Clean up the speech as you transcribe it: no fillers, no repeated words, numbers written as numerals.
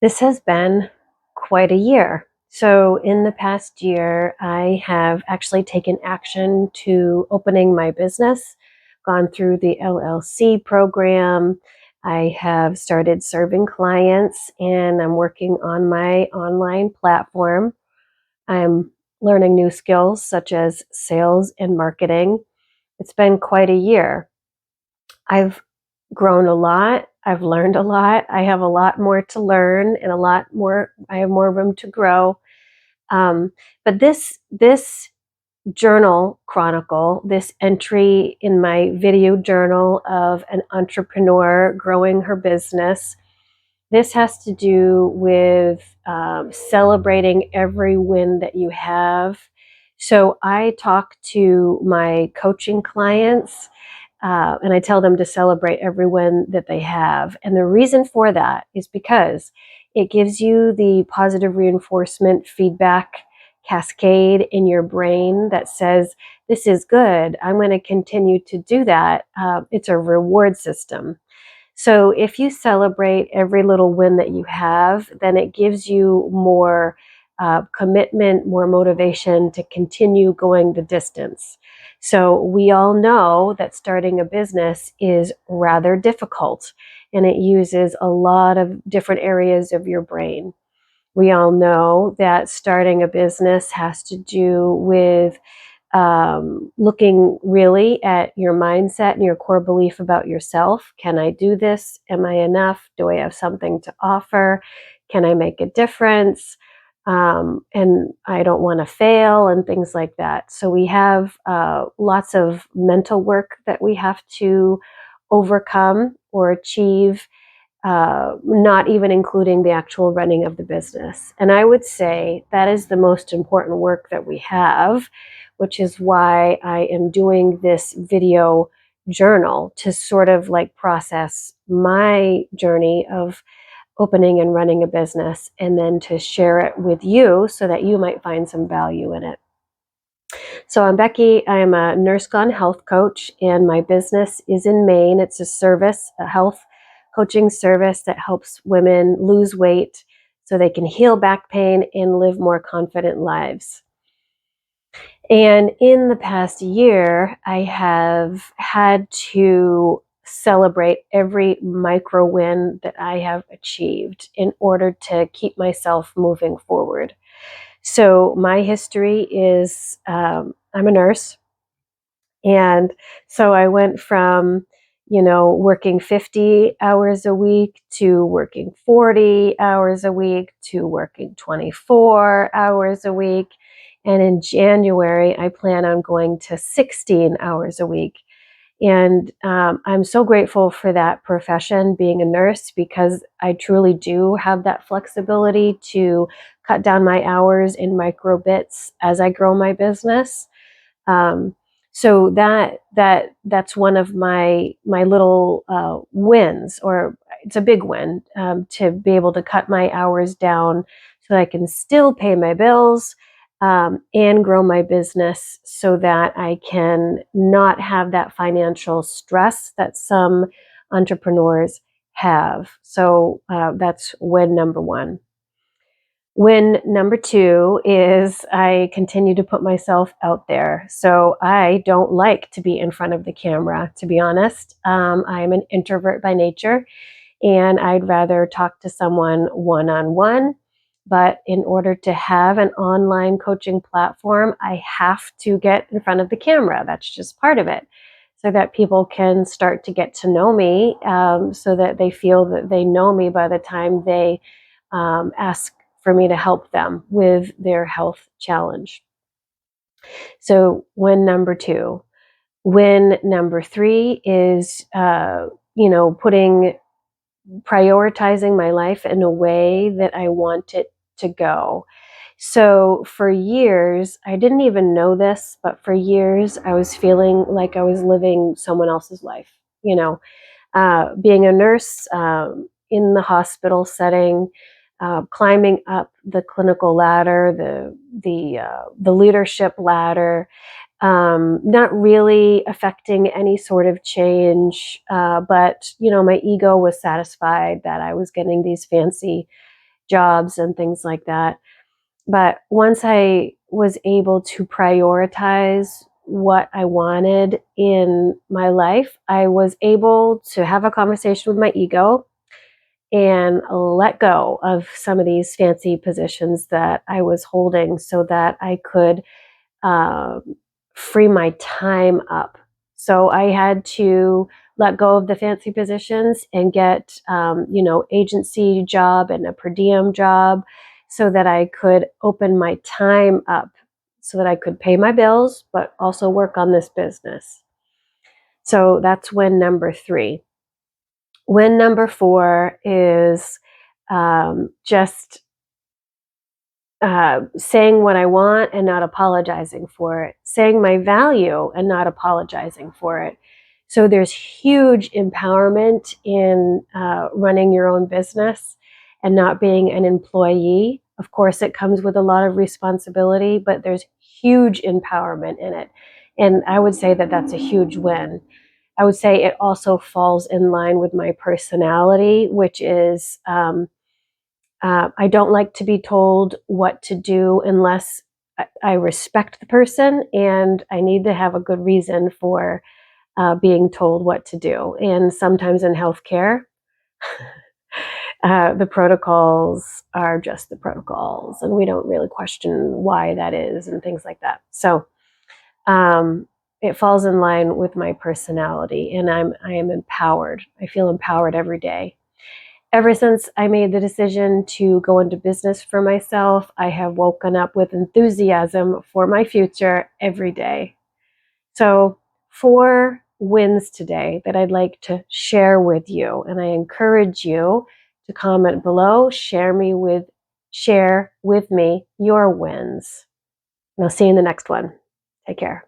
This has been quite a year. So, in the past year, I have actually taken action to opening my business, gone through the LLC program. I have started serving clients and I'm working on my online platform. I'm learning new skills such as sales and marketing. It's been quite a year. I've grown a lot. I've learned a lot. I have a lot more to learn and I have more room to grow. Um, but this journal chronicle, this entry in my video journal of an entrepreneur growing her business, this has to do with celebrating every win that you have. So I talk to my coaching clients and I tell them to celebrate every win that they have. And the reason for that is because it gives you the positive reinforcement feedback cascade in your brain that says, this is good. I'm going to continue to do that. It's a reward system. So if you celebrate every little win that you have, then it gives you more commitment, more motivation to continue going the distance. So we all know that starting a business is rather difficult and it uses a lot of different areas of your brain. We all know that starting a business has to do with looking really at your mindset and your core belief about yourself. Can I do this? Am I enough? Do I have something to offer? Can I make a difference? And I don't want to fail and things like that. So we have lots of mental work that we have to overcome or achieve, not even including the actual running of the business. And I would say that is the most important work that we have, which is why I am doing this video journal to sort of like process my journey of opening and running a business and then to share it with you so that you might find some value in it. So I'm Becky. I'm a nurse gone health coach, and my business is in Maine. It's a service, a health coaching service that helps women lose weight so they can heal back pain and live more confident lives. And in the past year, I have had to celebrate every micro win that I have achieved in order to keep myself moving forward. So my history is I'm a nurse. And so I went from, working 50 hours a week to working 40 hours a week to working 24 hours a week. And in January, I plan on going to 16 hours a week. And I'm so grateful for that profession, being a nurse, because I truly do have that flexibility to cut down my hours in micro bits as I grow my business. Um, so that's one of my little wins, or it's a big win, to be able to cut my hours down so that I can still pay my bills, and grow my business so that I can not have that financial stress that some entrepreneurs have. So that's win number one. Win number two is I continue to put myself out there. So I don't like to be in front of the camera, to be honest. I'm an introvert by nature, and I'd rather talk to someone one on one. But in order to have an online coaching platform, I have to get in front of the camera. That's just part of it, so that people can start to get to know me, so that they feel that they know me by the time they ask for me to help them with their health challenge. So, win number two. Win number three is, putting prioritizing my life in a way that I want it to go. So for years, I didn't even know this, but for years, I was feeling like I was living someone else's life. Being a nurse, in the hospital setting, climbing up the clinical ladder, the leadership ladder, not really affecting any sort of change. But my ego was satisfied that I was getting these fancy jobs and things like that. But once I was able to prioritize what I wanted in my life, I was able to have a conversation with my ego and let go of some of these fancy positions that I was holding so that I could um, free my time up. So I had to let go of the fancy positions and get, agency job and a per diem job so that I could open my time up so that I could pay my bills, but also work on this business. So that's win number 3. Win number 4 is just saying what I want and not apologizing for it, saying my value and not apologizing for it. So there's huge empowerment in running your own business and not being an employee. Of course, it comes with a lot of responsibility, but there's huge empowerment in it. And I would say that that's a huge win. I would say it also falls in line with my personality, which is I don't like to be told what to do unless I respect the person and I need to have a good reason for being told what to do. And sometimes in healthcare, the protocols are just the protocols, and we don't really question why that is and things like that. So it falls in line with my personality, and I am empowered. I feel empowered every day. Ever since I made the decision to go into business for myself, I have woken up with enthusiasm for my future every day. So, 4 wins today that I'd like to share with you, and I encourage you to comment below, share with me your wins. And I'll see you in the next one. Take care.